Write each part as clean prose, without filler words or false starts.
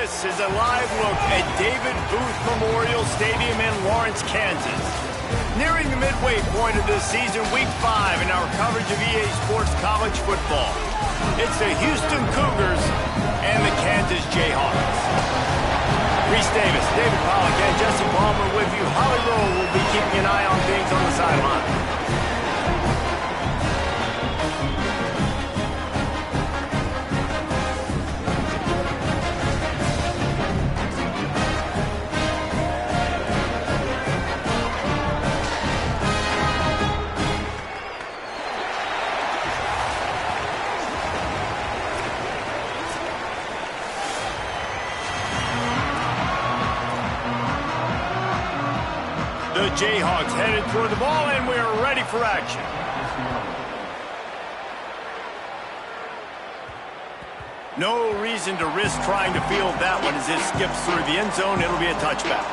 This is a live look at David Booth Memorial Stadium in Lawrence, Kansas. Nearing the midway point of this season, Week 5 in our coverage of EA Sports College football. It's the Houston Cougars and the Kansas Jayhawks. Reese Davis, David Pollack, and Jesse Palmer with you. Holly Rowe will be keeping an eye on things on the sideline. The Jayhawks headed toward the ball, and we are ready for action. No reason to risk trying to field that one as it skips through the end zone. It'll be a touchback.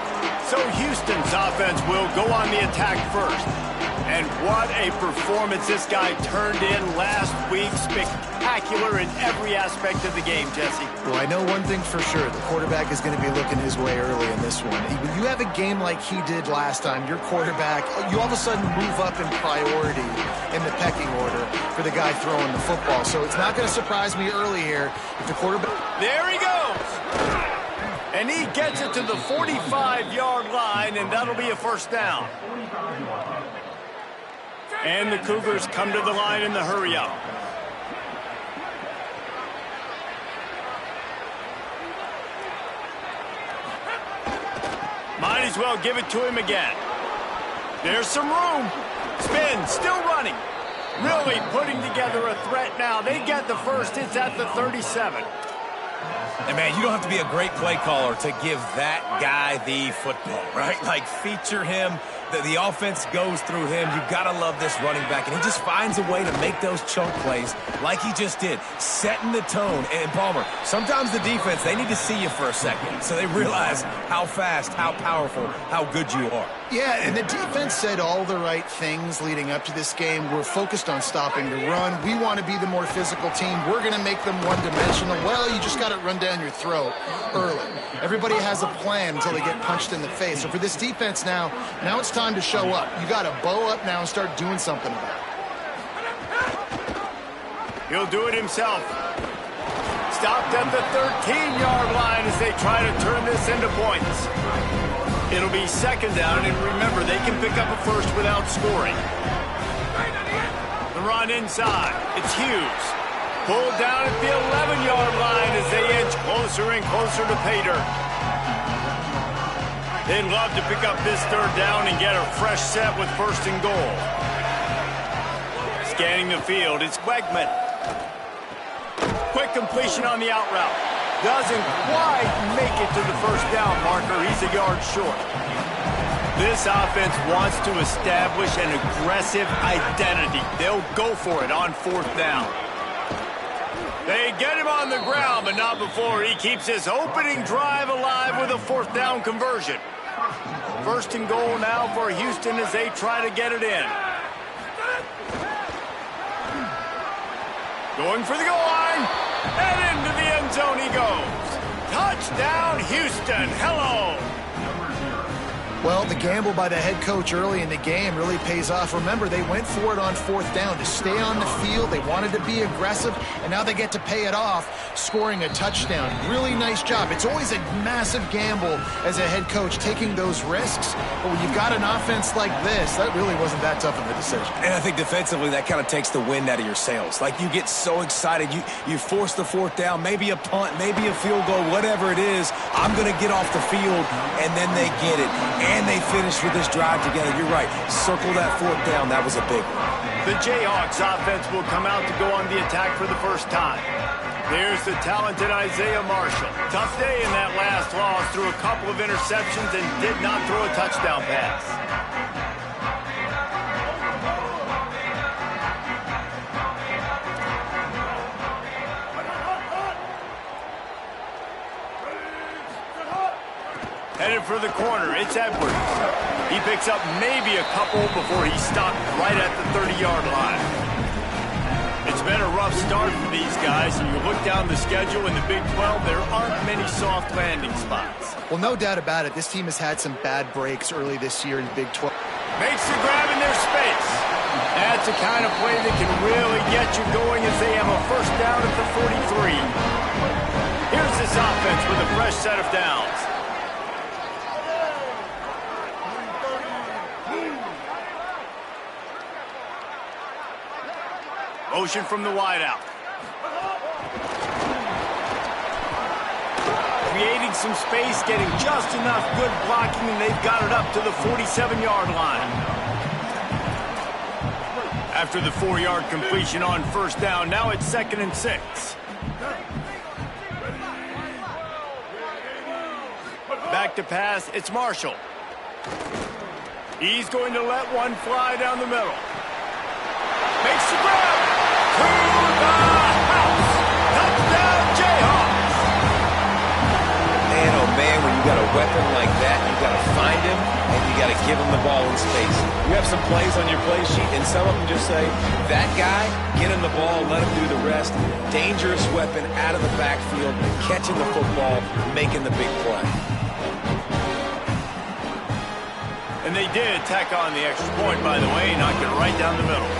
So Houston's offense will go on the attack first. And what a performance this guy turned in last week. Spectacular in every aspect of the game, Jesse. Well, I know one thing for sure. The quarterback is going to be looking his way early in this one. When you have a game like he did last time, your quarterback, you all of a sudden move up in priority in the pecking order for the guy throwing the football. So it's not going to surprise me early here if the quarterback... There he goes! And he gets it to the 45-yard line, and that'll be a first down. And the Cougars come to the line in the hurry-up. Might as well give it to him again. There's some room. Spin, still running. Really putting together a threat now. They get the first. It's at the 37. And, man, you don't have to be a great play caller to give that guy the football, right? Like, feature him. The offense goes through him. You've got to love this running back. And he just finds a way to make those chunk plays like he just did, setting the tone. And, Palmer, sometimes the defense, they need to see you for a second so they realize how fast, how powerful, how good you are. Yeah, and the defense said all the right things leading up to this game. We're focused on stopping the run. We want to be the more physical team. We're going to make them one-dimensional. Well, you just got to run down your throat early. Everybody has a plan until they get punched in the face. So for this defense now it's time to show up. You got to bow up now and start doing something about it. He'll do it himself. Stopped at the 13-yard line as they try to turn this into points. It'll be second down, and remember, they can pick up a first without scoring. The run inside. It's Hughes. Pulled down at the 11-yard line as they inch closer and closer to pay dirt. They'd love to pick up this third down and get a fresh set with first and goal. Scanning the field, it's Wegman. Quick completion on the out route. Doesn't quite make it to the first down marker. He's a yard short. This offense wants to establish an aggressive identity. They'll go for it on fourth down. They get him on the ground, but not before he keeps his opening drive alive with a fourth down conversion. First and goal now for Houston as they try to get it in. Going for the goal line, and into the end zone he goes. Touchdown, Houston. Hello. Well, the gamble by the head coach early in the game really pays off. Remember, they went for it on fourth down to stay on the field. They wanted to be aggressive, and now they get to pay it off, scoring a touchdown. Really nice job. It's always a massive gamble as a head coach taking those risks, but when you've got an offense like this, that really wasn't that tough of a decision. And I think defensively that kind of takes the wind out of your sails. Like, you get so excited. You force the fourth down, maybe a punt, maybe a field goal, whatever it is. I'm going to get off the field, and then they get it. And they finish with this drive together. You're right. Circle that fourth down. That was a big one. The Jayhawks offense will come out to go on the attack for the first time. There's the talented Isaiah Marshall. Tough day in that last loss. Threw a couple of interceptions and did not throw a touchdown pass. Headed for the corner, it's Edwards. He picks up maybe a couple before he stopped right at the 30-yard line. It's been a rough start for these guys, and you look down the schedule in the Big 12, there aren't many soft landing spots. Well, no doubt about it. This team has had some bad breaks early this year in the Big 12. Makes the grab in their space. That's the kind of play that can really get you going as they have a first down at the 43. Here's this offense with a fresh set of downs. Motion from the wideout. Creating some space, getting just enough good blocking, and they've got it up to the 47-yard line. After the 4-yard completion on first down, now it's 2nd and 6. Back to pass, it's Marshall. He's going to let one fly down the middle. Makes the grab. To the house. Touchdown, Jayhawks. Man, oh man, when you got a weapon like that, you got to find him and you got to give him the ball in space. You have some plays on your play sheet, and some of them just say, that guy, get him the ball, let him do the rest. Dangerous weapon out of the backfield, catching the football, making the big play. And they did tack on the extra point, by the way, knocked it right down the middle.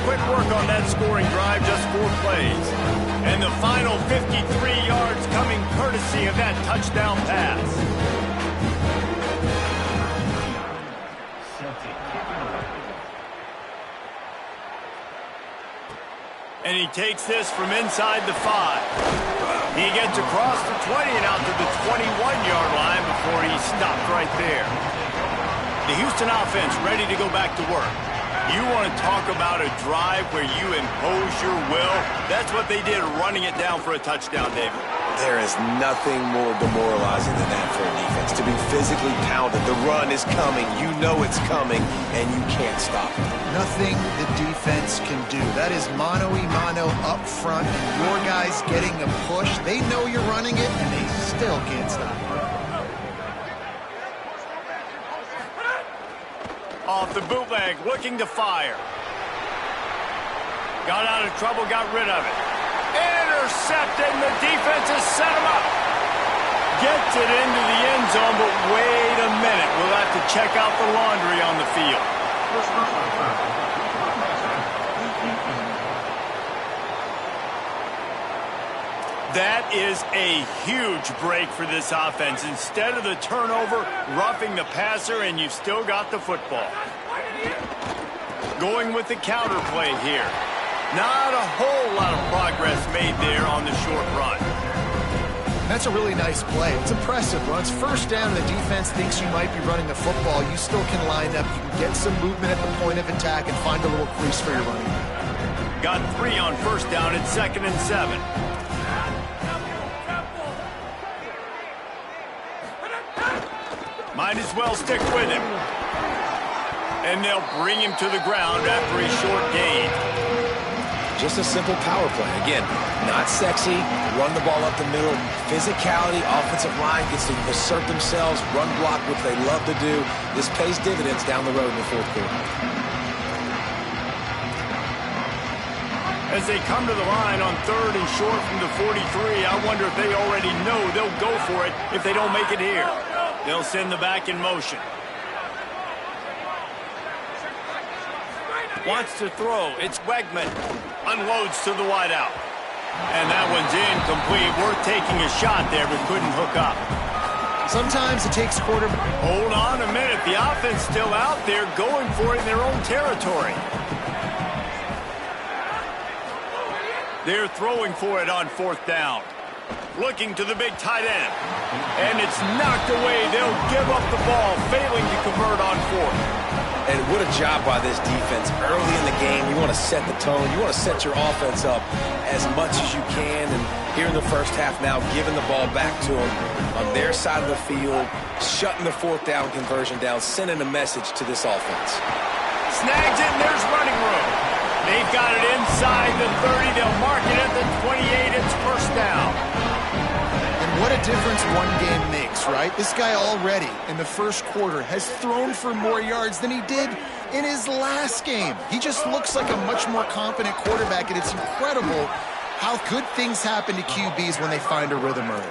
Quick work on that scoring drive, just 4 plays. And the final 53 yards coming courtesy of that touchdown pass. And he takes this from inside the 5. He gets across the 20 and out to the 21-yard line before he stopped right there. The Houston offense ready to go back to work. You want to talk about a drive where you impose your will? That's what they did, running it down for a touchdown, David. There is nothing more demoralizing than that for a defense. To be physically pounded, the run is coming, you know it's coming, and you can't stop it. Nothing the defense can do. That is mano-a-mano up front, and your guys getting a push. They know you're running it, and they still can't stop it. Off the bootleg, looking to fire. Got out of trouble, got rid of it. Intercepted, and the defense has set him up. Gets it into the end zone, but wait a minute. We'll have to check out the laundry on the field. That is a huge break for this offense. Instead of the turnover, roughing the passer, and you've still got the football. Going with the counter play here. Not a whole lot of progress made there on the short run. That's a really nice play. It's impressive. When it's first down and the defense thinks you might be running the football, you still can line up. You can get some movement at the point of attack and find a little crease for your running back. Got 3 on first down at 2nd and 7. Might as well stick with him. And they'll bring him to the ground after a short gain. Just a simple power play. Again, not sexy, run the ball up the middle. Physicality, offensive line gets to assert themselves, run block, which they love to do. This pays dividends down the road in the 4th quarter. As they come to the line on 3rd and short from the 43, I wonder if they already know they'll go for it if they don't make it here. They'll send the back in motion. Wants to throw. It's Wegman. Unloads to the wideout. And that one's incomplete. Worth taking a shot there, but couldn't hook up. Sometimes it takes quarterback. Hold on a minute. The offense still out there going for it in their own territory. They're throwing for it on 4th down. Looking to the big tight end. And it's knocked away. They'll give up the ball, failing to convert on 4th. And what a job by this defense. Early in the game, you want to set the tone. You want to set your offense up as much as you can. And here in the first half now, giving the ball back to them on their side of the field, shutting the 4th down conversion down, sending a message to this offense. Snags it, and there's running room. They've got it inside the 30. They'll mark it at the 28. It's first down. And What a difference one game makes, right? This guy already in the first quarter has thrown for more yards than he did in his last game. He just looks like a much more confident quarterback, and it's incredible how good things happen to QBs when they find a rhythm early.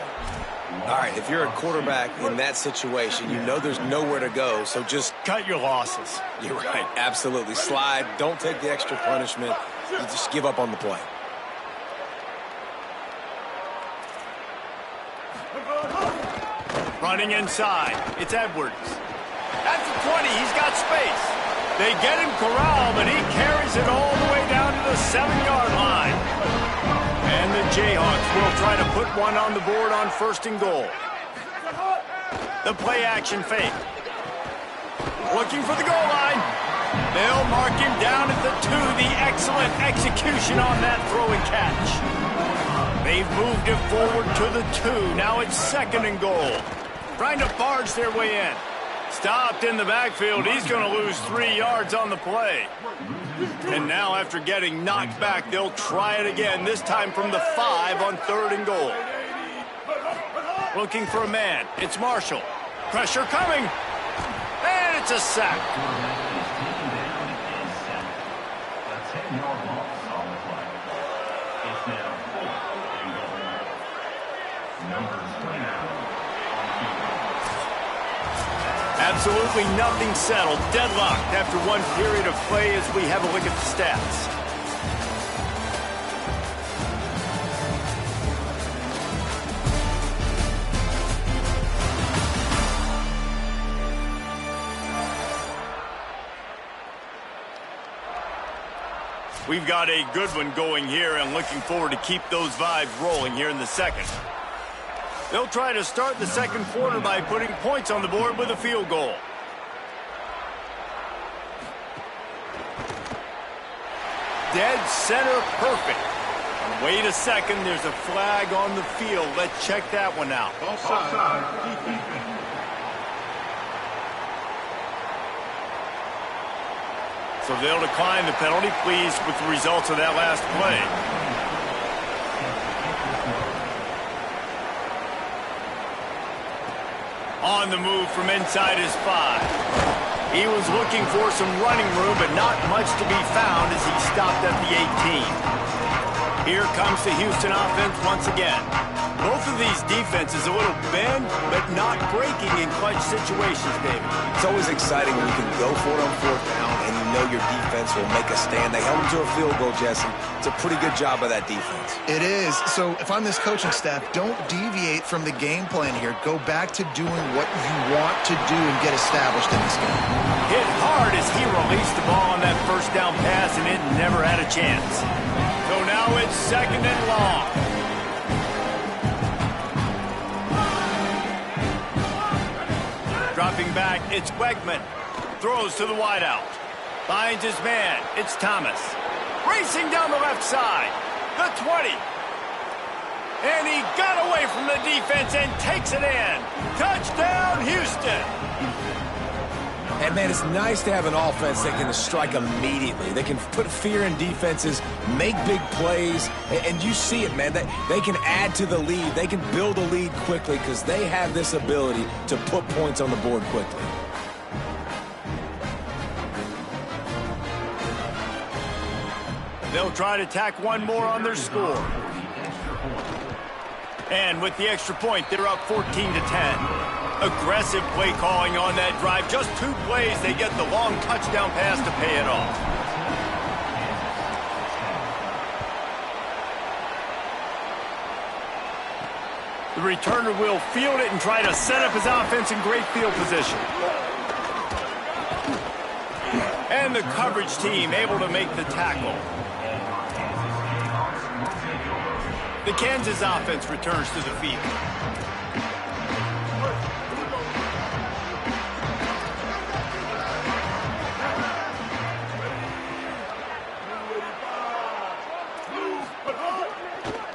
All right, if you're a quarterback in that situation, you know there's nowhere to go, so just cut your losses. You're right, absolutely. Slide, don't take the extra punishment. You just give up on the play. Running inside, it's Edwards. At the 20, he's got space. They get him corralled, but he carries it all the way down to the 7-yard line. And the Jayhawks will try to put one on the board on 1st and goal. The play action fake. Looking for the goal line. They'll mark him down at the 2. The excellent execution on that throw and catch. They've moved it forward to the 2. Now it's 2nd and goal. Trying to barge their way in. Stopped in the backfield. He's going to lose 3 yards on the play. And now after getting knocked back, they'll try it again, this time from the 5 on 3rd and goal. Looking for a man. It's Marshall. Pressure coming. And it's a sack. Absolutely nothing settled. Deadlocked after one period of play as we have a look at the stats. We've got a good one going here and looking forward to keep those vibes rolling here in the 2nd. They'll try to start the 2nd quarter by putting points on the board with a field goal. Dead center perfect. Wait a second, there's a flag on the field. Let's check that one out. So they'll decline the penalty, pleased with the results of that last play. On the move from inside his 5. He was looking for some running room, but not much to be found as he stopped at the 18. Here comes the Houston offense once again. Both of these defenses a little bend, but not breaking in clutch situations, David. It's always exciting when you can go for it on 4th down and you know your defense will make a stand. They held him to a field goal, Jesse. It's a pretty good job by that defense. It is. So if I'm this coaching staff, don't deviate from the game plan here. Go back to doing what you want to do and get established in this game. Hit hard as he released the ball on that 1st down pass, and it never had a chance. So now it's 2nd and long. Dropping back, it's Wegman. Throws to the wideout. Finds his man. It's Thomas. Racing down the left side. The 20. And he got away from the defense and takes it in. Touchdown, Houston. And, man, it's nice to have an offense that can strike immediately. They can put fear in defenses, make big plays, and you see it, man. They can add to the lead. They can build a lead quickly because they have this ability to put points on the board quickly. They'll try to tack one more on their score. And with the extra point, they're up 14-10. Aggressive play calling on that drive. Just 2 plays, they get the long touchdown pass to pay it off. The returner will field it and try to set up his offense in great field position. And the coverage team able to make the tackle. The Kansas offense returns to the field.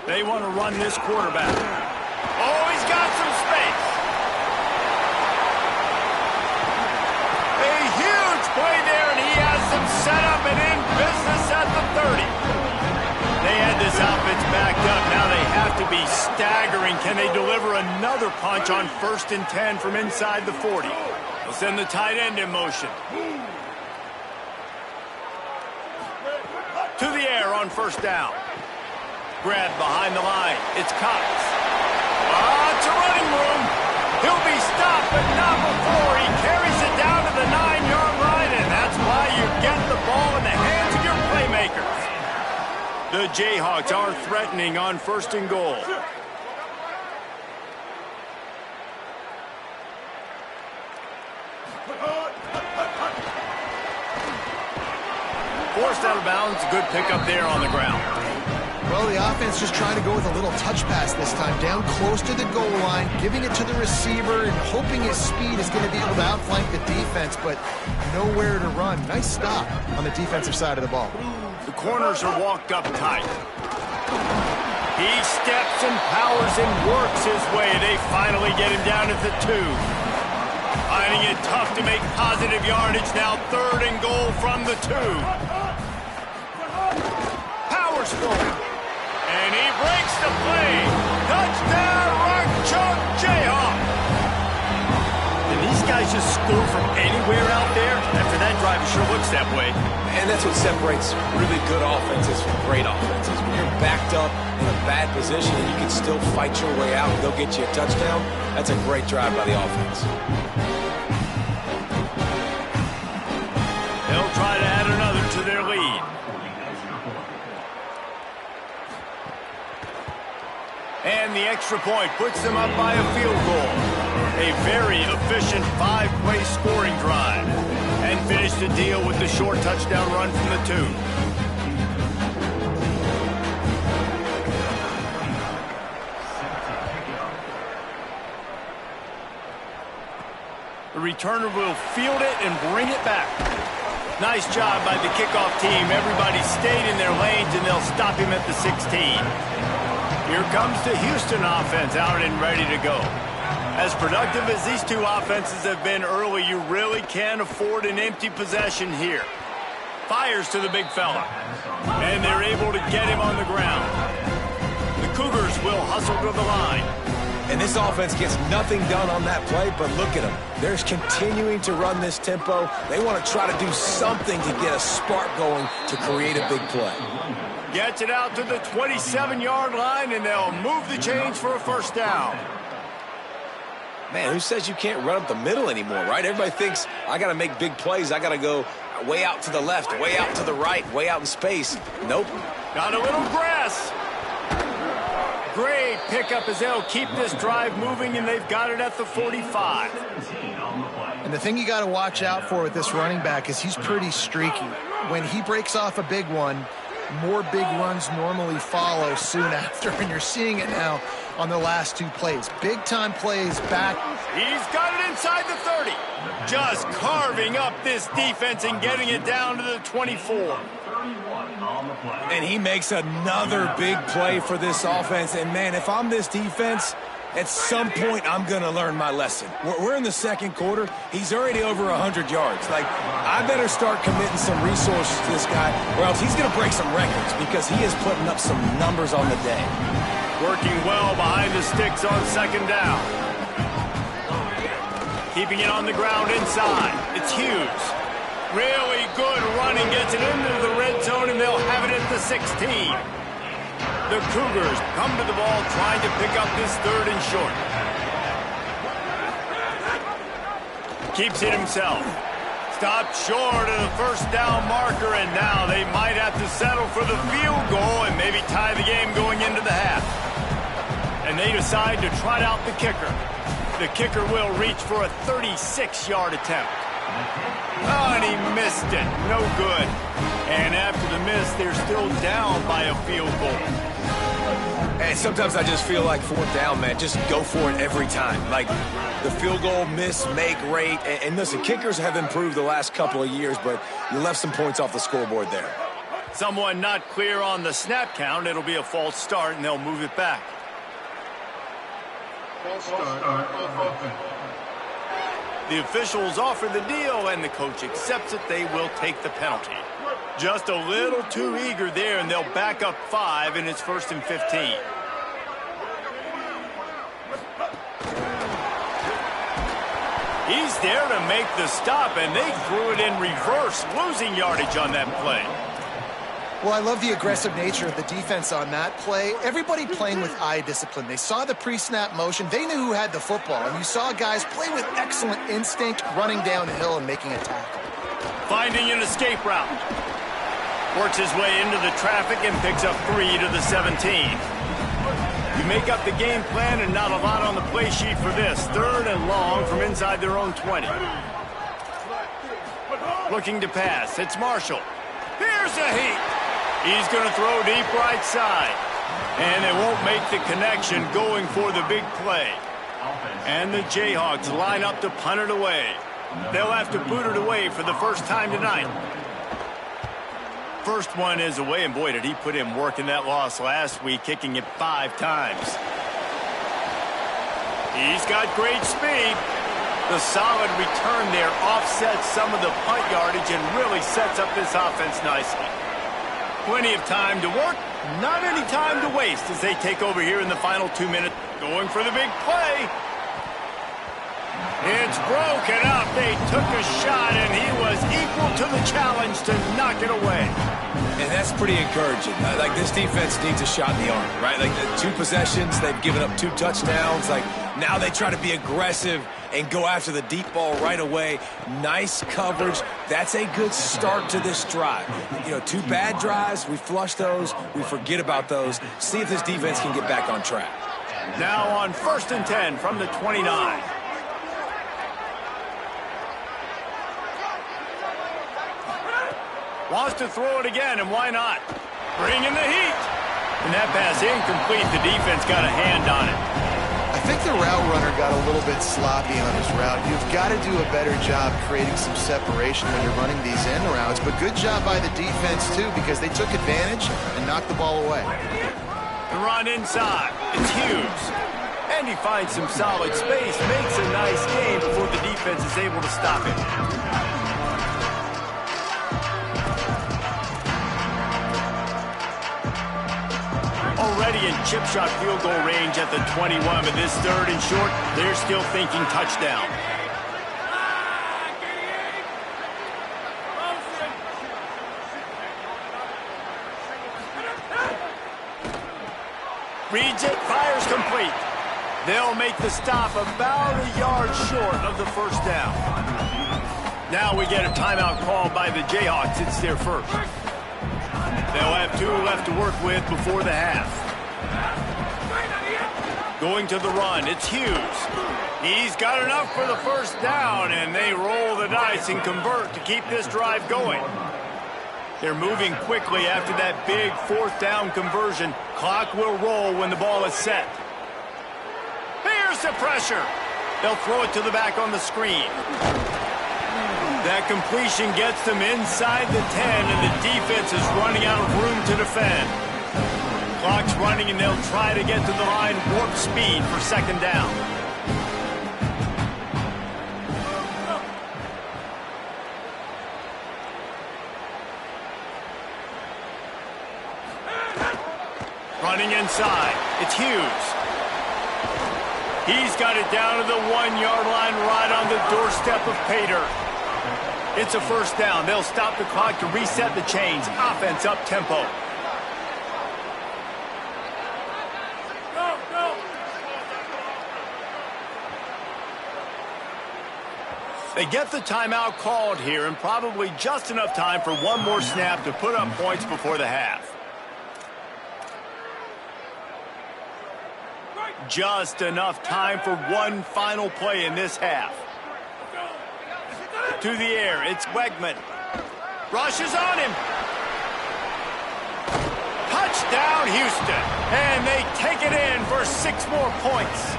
They want to run this quarterback. Oh, he's got some space. A huge play there, and he has some setup and in business at the 30. They had this offense backed up. Now they have to be staggering. Can they deliver another punch on 1st and 10 from inside the 40? They'll send the tight end in motion. To the air on 1st down. Grabbed behind the line. It's Coogs. It's a running room. He'll be stopped, but not before he carries it down to the 9-yard line, and that's why you get the ball in the hands of your playmakers. The Jayhawks are threatening on 1st and goal. Forced out of bounds, a good pickup there on the ground. Well, the offense just trying to go with a little touch pass this time, down close to the goal line, giving it to the receiver and hoping his speed is going to be able to outflank the defense, but nowhere to run. Nice stop on the defensive side of the ball. The corners are walked up tight. He steps and powers and works his way. They finally get him down at the 2. Finding it tough to make positive yardage. Now 3rd and goal from the 2. Powers forward. And he breaks the play. Touchdown, Rock Chalk Jayhawk. And these guys just score from anywhere out there. After that drive, it sure looks that way. And that's what separates really good offenses from great offenses. When you're backed up in a bad position and you can still fight your way out and they'll get you a touchdown, that's a great drive by the offense. They'll try to add another to their lead. And the extra point puts them up by a field goal. A very efficient 5-play scoring drive. And finish the deal with the short touchdown run from the 2. The returner will field it and bring it back. Nice job by the kickoff team. Everybody stayed in their lanes, and they'll stop him at the 16. Here comes the Houston offense out and ready to go. As productive as these two offenses have been early, you really can't afford an empty possession here. Fires to the big fella. And they're able to get him on the ground. The Cougars will hustle to the line. And this offense gets nothing done on that play, but look at them. They're continuing to run this tempo. They want to try to do something to get a spark going to create a big play. Gets it out to the 27-yard line, and they'll move the chains for a 1st down. Man, who says you can't run up the middle anymore, right? Everybody thinks, I got to make big plays. I got to go way out to the left, way out to the right, way out in space. Nope. Got a little grass. Great pickup as they'll keep this drive moving, and they've got it at the 45. And the thing you got to watch out for with this running back is he's pretty streaky. When he breaks off a big one, more big runs normally follow soon after, and you're seeing it now on the last 2 plays. Big-time plays back. He's got it inside the 30. Just carving up this defense and getting it down to the 24. And he makes another big play for this offense. And, man, if I'm this defense, at some point I'm going to learn my lesson. We're in the 2nd quarter. He's already over 100 yards. Like, I better start committing some resources to this guy, or else he's going to break some records because he is putting up some numbers on the day. Working well behind the sticks on 2nd down. Keeping it on the ground inside. It's Hughes. Really good running, gets it into the red zone, and they'll have it at the 16. The Cougars come to the ball trying to pick up this 3rd and short. Keeps it himself. Stopped short of the 1st down marker, and now they might have to settle for the field goal and maybe tie the game going into the half. And they decide to trot out the kicker. The kicker will reach for a 36-yard attempt. Oh, and he missed it. No good. And after the miss, they're still down by a field goal. And sometimes I just feel like 4th down, man. Just go for it every time. Like the field goal, miss, make, rate. And listen, kickers have improved the last couple of years, but you left some points off the scoreboard there. Someone not clear on the snap count. It'll be a false start, and they'll move it back. False start. The officials offer the deal, and the coach accepts it. They will take the penalty. Just a little too eager there, and they'll back up 5, and it's 1st and 15. He's there to make the stop, and they threw it in reverse, losing yardage on that play. Well, I love the aggressive nature of the defense on that play. Everybody playing with eye discipline. They saw the pre-snap motion. They knew who had the football, and you saw guys play with excellent instinct, running downhill and making a tackle. Finding an escape route. Works his way into the traffic and picks up 3 to the 17. You make up the game plan and not a lot on the play sheet for this. 3rd and long from inside their own 20. Looking to pass. It's Marshall. Here's a heat. He's going to throw deep right side. And they won't make the connection going for the big play. And the Jayhawks line up to punt it away. They'll have to boot it away for the first time tonight. First one is away, and boy, did he put in work in that loss last week, kicking it 5 times. He's got great speed. The solid return there offsets some of the punt yardage and really sets up this offense nicely. Plenty of time to work, not any time to waste as they take over here in the final 2 minutes. Going for the big play. It's broken up. They took a shot, and he was equal to the challenge to knock it away. And that's pretty encouraging. Like, this defense needs a shot in the arm, right? Like, the 2 possessions, they've given up 2 touchdowns. Like, now they try to be aggressive and go after the deep ball right away. Nice coverage. That's a good start to this drive. 2 bad drives, we flush those, we forget about those. See if this defense can get back on track. Now on 1st and 10 from the 29. Wants to throw it again, and why not? Bring in the heat. And that pass incomplete. The defense got a hand on it. I think the route runner got a little bit sloppy on his route. You've got to do a better job creating some separation when you're running these end routes. But good job by the defense, too, because they took advantage and knocked the ball away. The run inside. It's Hughes. And he finds some solid space. Makes a nice game before the defense is able to stop him. Already in chip shot field goal range at the 21, but this 3rd and short, they're still thinking touchdown. Reads it, fires complete. They'll make the stop about a yard short of the first down. Now we get a timeout called by the Jayhawks. It's their first. They'll have 2 left to work with before the half. Going to the run, it's Hughes. He's got enough for the first down, and they roll the dice and convert to keep this drive going. They're moving quickly after that big 4th down conversion. Clock will roll when the ball is set. Here's the pressure. They'll throw it to the back on the screen. That completion gets them inside the 10, and the defense is running out of room to defend. Clock's running, and they'll try to get to the line warp speed for 2nd down. Running inside, it's Hughes. He's got it down to the 1-yard line right on the doorstep of Pater. It's a first down. They'll stop the clock to reset the chains. Offense up tempo. They get the timeout called here, and probably just enough time for one more snap to put up points before the half. Just enough time for one final play in this half. To the air, it's Wegman. Rushes on him. Touchdown, Houston. And they take it in for 6 more points.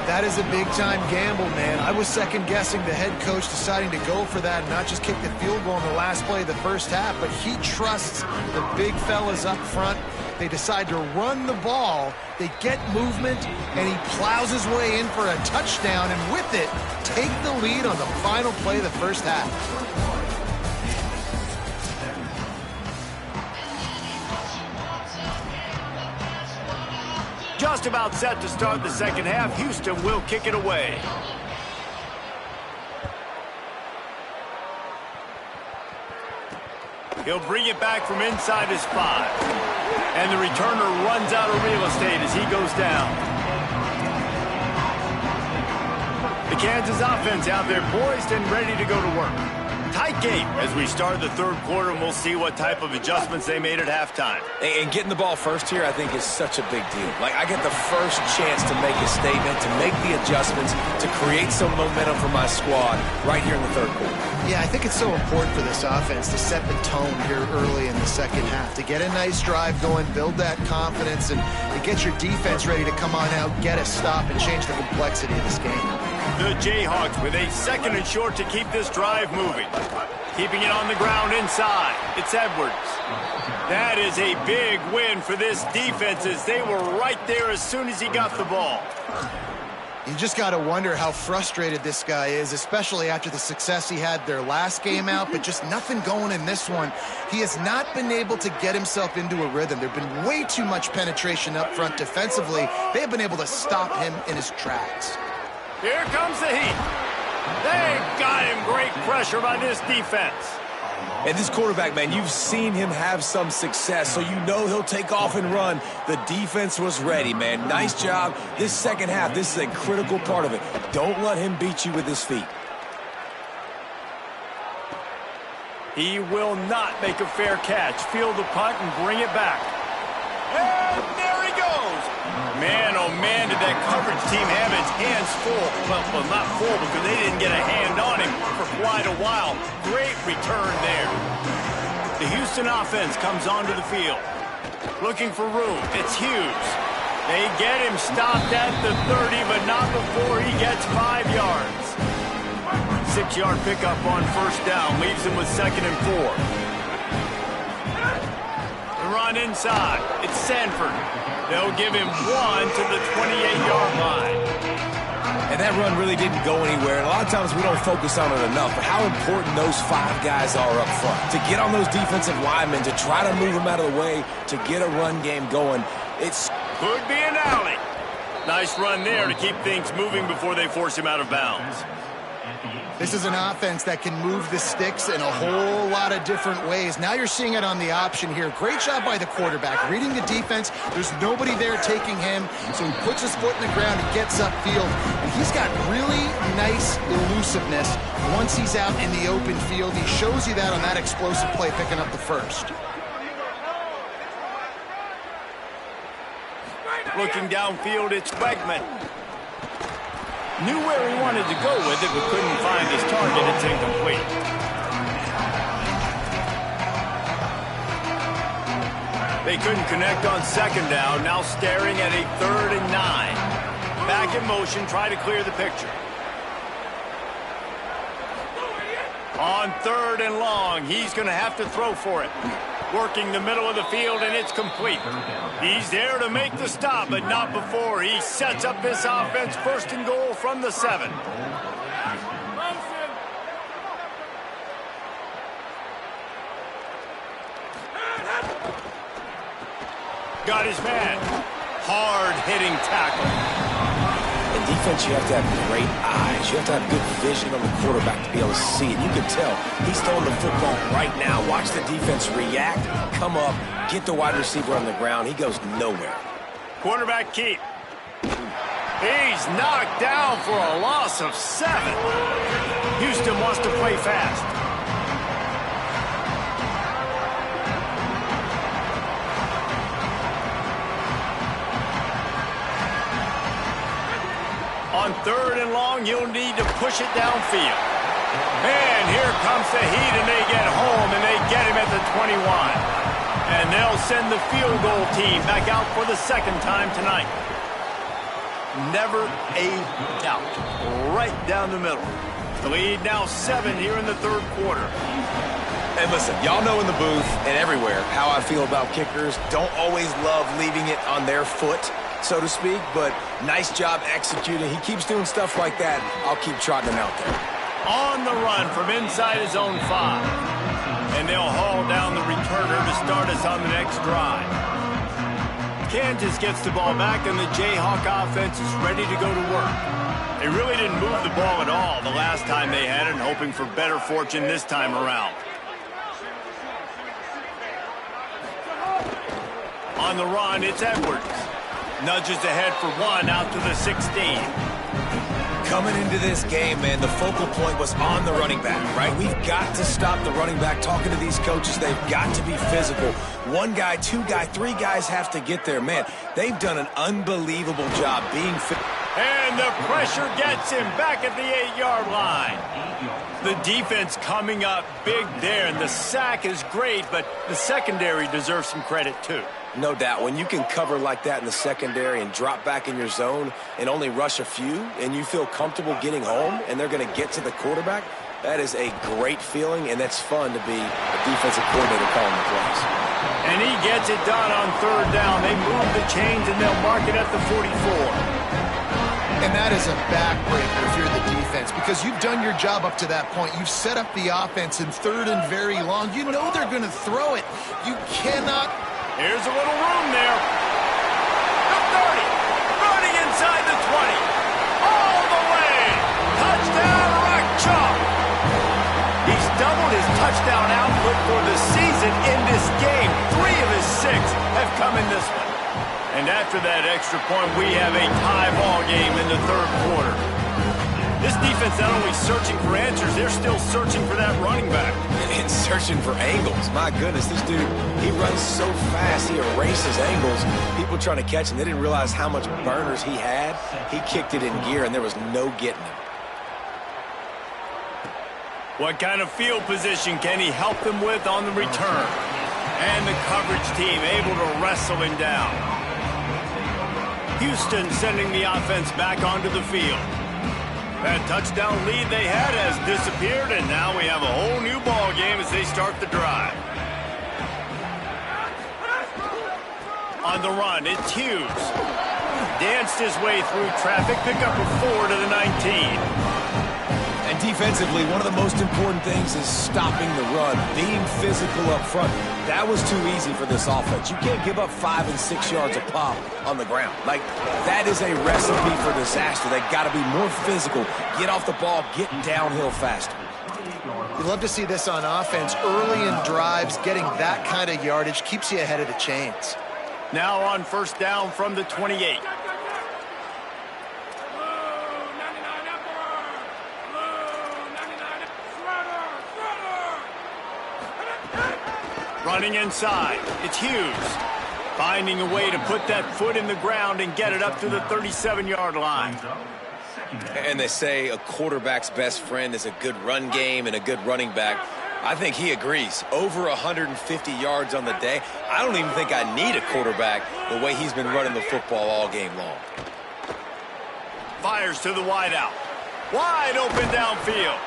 That is a big-time gamble, man. I was second-guessing the head coach deciding to go for that and not just kick the field goal in the last play of the first half, but he trusts the big fellas up front. They decide to run the ball. They get movement, and he plows his way in for a touchdown, and with it, take the lead on the final play of the first half. Just about set to start the second half. Houston will kick it away. He'll bring it back from inside his 5. And the returner runs out of real estate as he goes down. The Kansas offense out there poised and ready to go to work. Tight game as we start the third quarter, and we'll see what type of adjustments they made at halftime. And getting the ball first here, I think, is such a big deal. Like, I get the first chance to make a statement, to make the adjustments, to create some momentum for my squad right here in the third quarter. Yeah, I think it's so important for this offense to set the tone here early in the second half, to get a nice drive going, build that confidence, and to get your defense ready to come on out, get a stop, and change the complexity of this game. The Jayhawks with a 2nd and short to keep this drive moving. Keeping it on the ground inside. It's Edwards. That is a big win for this defense as they were right there as soon as he got the ball. You just got to wonder how frustrated this guy is, especially after the success he had their last game out, but just nothing going in this one. He has not been able to get himself into a rhythm. There have been way too much penetration up front defensively. They have been able to stop him in his tracks. Here comes the heat. They've got him. Great pressure by this defense. And this quarterback, man, you've seen him have some success, so you know he'll take off and run. The defense was ready, man. Nice job. This second half, this is a critical part of it. Don't let him beat you with his feet. He will not make a fair catch. Field the punt and bring it back. And there he goes. Man, oh man, did that coverage team have its hands full. Well, not full because they didn't get a hand on him for quite a while. Great return there. The Houston offense comes onto the field. Looking for room. It's Hughes. They get him stopped at the 30, but not before he gets 5 yards. 6-yard pickup on first down. Leaves him with 2nd and 4. The run inside. It's Sanford. They'll give him 1 to the 28-yard line. And that run really didn't go anywhere. And a lot of times we don't focus on it enough, but how important those 5 guys are up front. To get on those defensive linemen, to try to move them out of the way, to get a run game going. It's could be an alley. Nice run there to keep things moving before they force him out of bounds. This is an offense that can move the sticks in a whole lot of different ways. Now you're seeing it on the option here. Great job by the quarterback. Reading the defense, there's nobody there taking him, so he puts his foot in the ground and gets upfield. And he's got really nice elusiveness once he's out in the open field. He shows you that on that explosive play, picking up the first. Looking downfield, it's Wegman. Knew where he wanted to go with it, but couldn't find his target. It's incomplete. They couldn't connect on 2nd down. Now staring at a 3rd and 9. Back in motion, try to clear the picture. On 3rd and long, he's going to have to throw for it. Working the middle of the field, and it's complete. He's there to make the stop, but not before he sets up this offense 1st and goal from the 7. Got his man. Hard-hitting tackle. In defense, you have to have great eyes. You have to have good vision on the quarterback to be able to see it. You can tell he's throwing the football right now. Watch the defense react, come up, get the wide receiver on the ground. He goes nowhere. Quarterback keep. He's knocked down for a loss of 7. Houston wants to play fast. On 3rd and long, you'll need to push it downfield. And here comes the heat, and they get home, and they get him at the 21. And they'll send the field goal team back out for the 2nd time tonight. Never a doubt. Right down the middle. The lead now 7 here in the 3rd quarter. And listen, y'all know in the booth and everywhere how I feel about kickers. Don't always love leaving it on their foot, so to speak, but nice job executing. He keeps doing stuff like that. I'll keep trotting him out there. On the run from inside his own 5. And they'll haul down the returner to start us on the next drive. Kansas gets the ball back, and the Jayhawk offense is ready to go to work. They really didn't move the ball at all the last time they had it, hoping for better fortune this time around. On the run, it's Edwards. Nudges ahead for one out to the 16. Coming into this game, man, the focal point was on the running back, right? We've got to stop the running back. Talking to these coaches, they've got to be physical. One guy, two guy, three guys have to get there. Man, they've done an unbelievable job being fit. And the pressure gets him back at the 8-yard line. The defense coming up big there, and the sack is great, but the secondary deserves some credit too. No doubt. When you can cover like that in the secondary and drop back in your zone and only rush a few, and you feel comfortable getting home and they're going to get to the quarterback, that is a great feeling, and that's fun to be a defensive coordinator calling the plays. And he gets it done on third down. They move the chains, and they'll mark it at the 44. And that is a backbreaker if you're the defense, because you've done your job up to that point. You've set up the offense in third and very long. You know they're going to throw it. You cannot. Here's a little room there. The 30. Running inside the 20. All the way. Touchdown, Rock Chalk. He's doubled his touchdown output for the season in this game. 3 of his 6 have come in this one. And after that extra point, we have a tie ball game in the third quarter. This defense not only searching for answers, they're still searching for that running back. And searching for angles. My goodness, this dude, he runs so fast, he erases angles. People trying to catch him, they didn't realize how much burners he had. He kicked it in gear, and there was no getting him. What kind of field position can he help them with on the return? And the coverage team able to wrestle him down. Houston sending the offense back onto the field. That touchdown lead they had has disappeared, and now we have a whole new ball game as they start the drive. On the run, it's Hughes. Danced his way through traffic, pick up a 4 to the 19. And defensively, one of the most important things is stopping the run, being physical up front. That was too easy for this offense. You can't give up 5 and 6 yards a pop on the ground. Like, that is a recipe for disaster. They got to be more physical, get off the ball, get downhill faster. You love to see this on offense. Early in drives, getting that kind of yardage keeps you ahead of the chains. Now on first down from the 28. Running inside, it's Hughes. Finding a way to put that foot in the ground and get it up to the 37-yard line. And they say a quarterback's best friend is a good run game and a good running back. I think he agrees. Over 150 yards on the day. I don't even think I need a quarterback the way he's been running the football all game long. Fires to the wideout. Wide open downfield.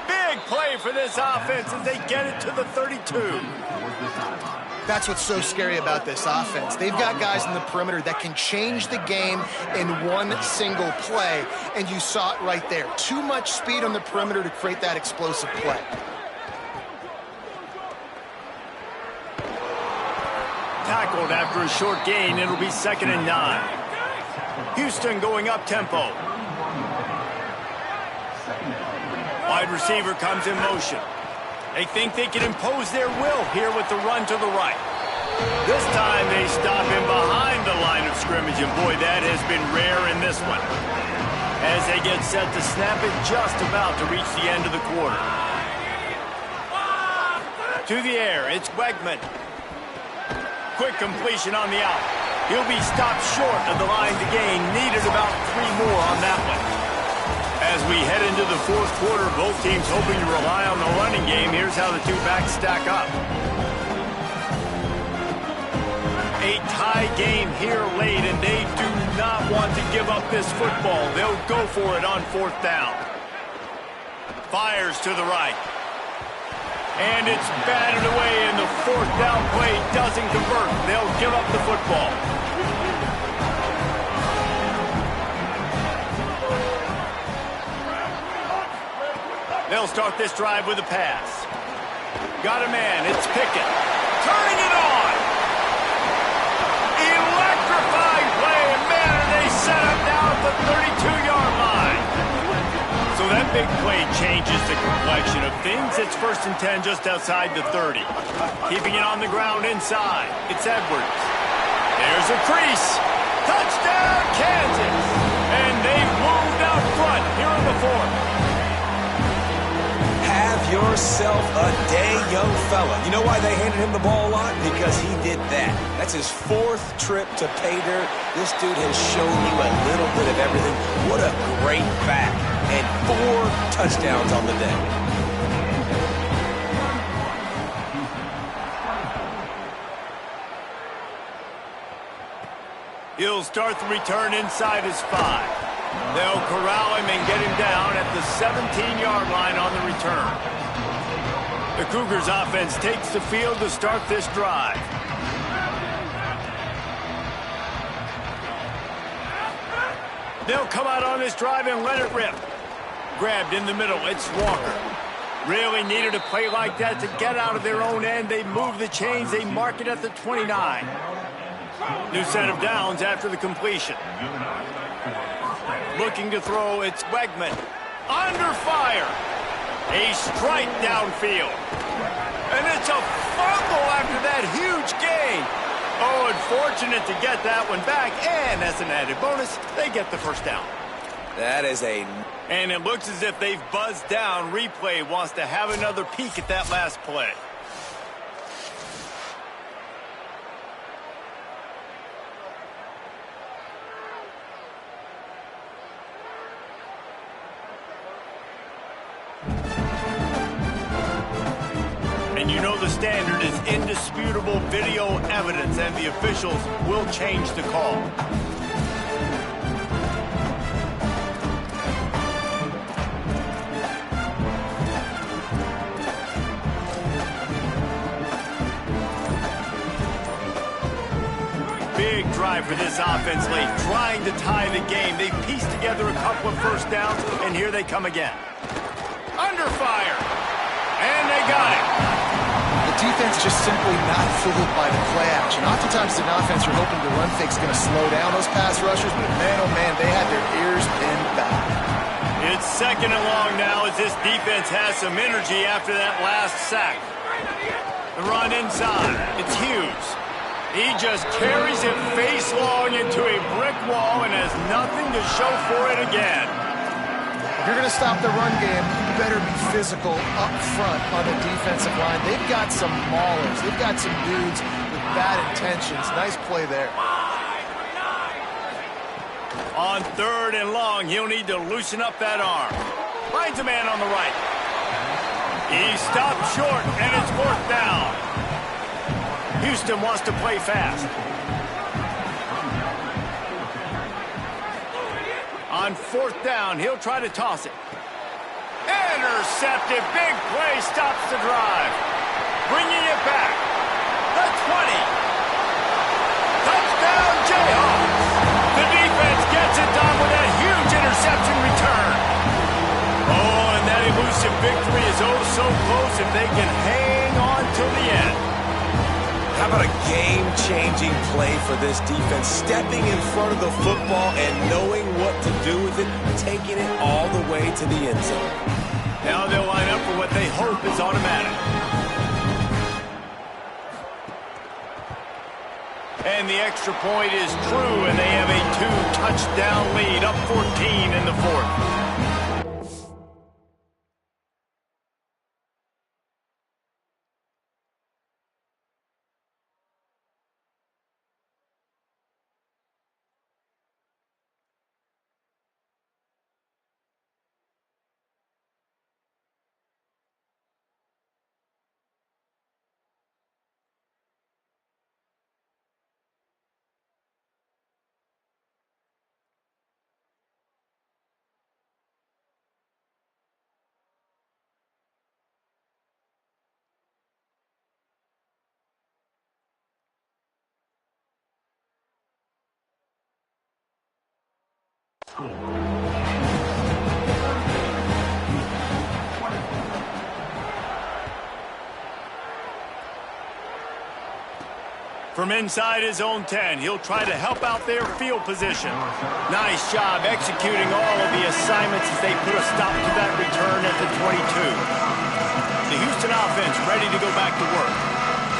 Big play for this offense as they get it to the 32. That's what's so scary about this offense. They've got guys in the perimeter that can change the game in one single play, and you saw it right there. Too much speed on the perimeter to create that explosive play. Tackled after a short gain. It'll be 2nd and 9. Houston going up tempo. Wide receiver comes in motion. They think they can impose their will here with the run to the right. This time they stop him behind the line of scrimmage, and boy, that has been rare in this one. As they get set to snap it, just about to reach the end of the quarter. To the air, it's Wegman. Quick completion on the out. He'll be stopped short of the line to gain. Needed about 3 more on that one. As we head into the fourth quarter, both teams hoping to rely on the running game. Here's how the two backs stack up. A tie game here late, and they do not want to give up this football. They'll go for it on 4th down. Fires to the right. And it's batted away, and the 4th down play doesn't convert. They'll give up the football. They'll start this drive with a pass. Got a man, it's Pickett. Turning it on! Electrifying play, and man, and they set up now at the 32-yard line. So that big play changes the complexion of things. It's 1st and 10 just outside the 30. Keeping it on the ground inside. It's Edwards. There's a crease. Touchdown, Kansas. And they've moved out front here in the fourth. Have yourself a day, young fella. You know why they handed him the ball a lot? Because he did that. That's his fourth trip to pay dirt. This dude has shown you a little bit of everything. What a great back. And 4 touchdowns on the day. He'll start the return inside his 5. They'll corral him and get him down at the 17-yard line on the return. The Cougars offense takes the field to start this drive. They'll come out on this drive and let it rip. Grabbed in the middle, it's Walker. Really needed a play like that to get out of their own end. They move the chains, they mark it at the 29. New set of downs after the completion. Looking to throw, it's Wegman. Under fire. A strike downfield. And it's a fumble after that huge gain. Oh, unfortunate to get that one back. And as an added bonus, they get the first down. That is a... And it looks as if they've buzzed down. Replay wants to have another peek at that last play. And you know the standard is indisputable video evidence, and the officials will change the call. Big drive for this offense late, trying to tie the game. They pieced together a couple of first downs, and here they come again. Under fire, and they got it. The defense just simply not fooled by the play action. Oftentimes, an offense you're hoping the run fake's going to slow down those pass rushers, but man, oh man, they had their ears pinned back. It's 2nd and long now as this defense has some energy after that last sack. The run inside, it's Hughes. He just carries it face long into a brick wall and has nothing to show for it again. If you're going to stop the run game, you better be physical up front on the defensive line. They've got some maulers. They've got some dudes with bad intentions. Nice play there. On 3rd and long, he'll need to loosen up that arm. Finds a man on the right. He stopped short, and it's 4th down. Houston wants to play fast. On 4th down, he'll try to toss it. Intercepted. Big play stops the drive. Bringing it back. The 20. Touchdown, Jayhawks. The defense gets it done with that huge interception return. Oh, and that elusive victory is oh so close if they can hang on till the end. How about a game-changing play for this defense? Stepping in front of the football and knowing what to do with it, taking it all the way to the end zone. Now they'll line up for what they hope is automatic. And the extra point is true, and they have a 2-touchdown lead, up 14 in the 4th. From inside his own 10, he'll try to help out their field position. Nice job executing all of the assignments as they put a stop to that return at the 22. The Houston offense ready to go back to work.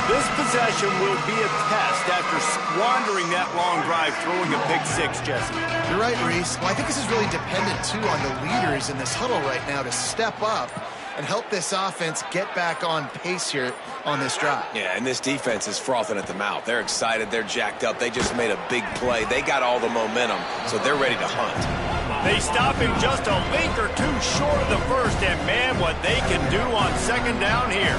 This possession will be a test after squandering that long drive throwing a pick six, Jesse. You're right, Reese. Well, I think this is really dependent, too, on the leaders in this huddle right now to step up and help this offense get back on pace here on this drive. Yeah, and this defense is frothing at the mouth. They're excited. They're jacked up. They just made a big play. They got all the momentum, so they're ready to hunt. They stop him just a link or two short of the first, and man, what they can do on second down here.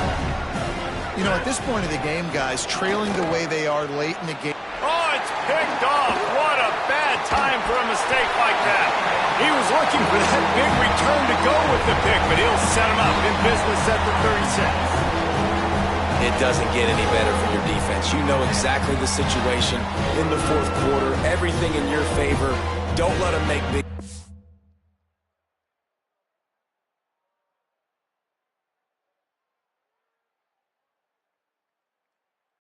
You know, at this point of the game, guys, trailing the way they are late in the game. Oh, it's picked off. What a bad time for a mistake like that. He was looking for that big return to go with the pick, but he'll set him up in business at the 36. It doesn't get any better for your defense. You know exactly the situation in the fourth quarter. Everything in your favor. Don't let them make big...